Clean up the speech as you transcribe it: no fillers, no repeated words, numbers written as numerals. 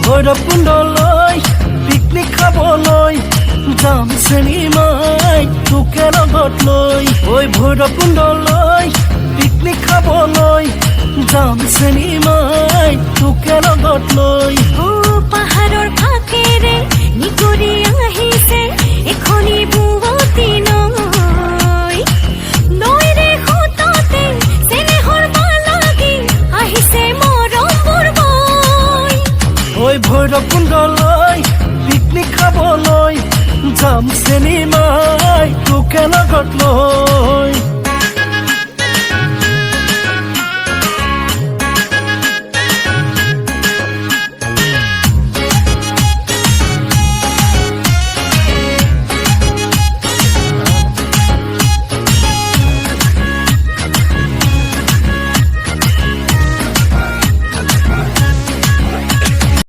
ভৈৰৱকুণ্ডলৈ পিকনিক খাবলৈ যাম চেনিমাই তোকে লগত লৈ ঐ ভৈৰৱকুণ্ডলৈ পিকনিক খাবলৈ যাম চেনিমাই তোকে লগত লৈ পাহাৰৰ ফাকেৰে নিকৰি আহিছে এখনি বুৱতী নৈ নৈৰে সোঁততে চেনেহৰ মালাগি আহিছে মৰমবোৰ বৈ ঐ ভৈৰৱকুণ্ডলৈ পিকনিক খাবলৈ যাম চেনিমাই তোকে লগত লৈ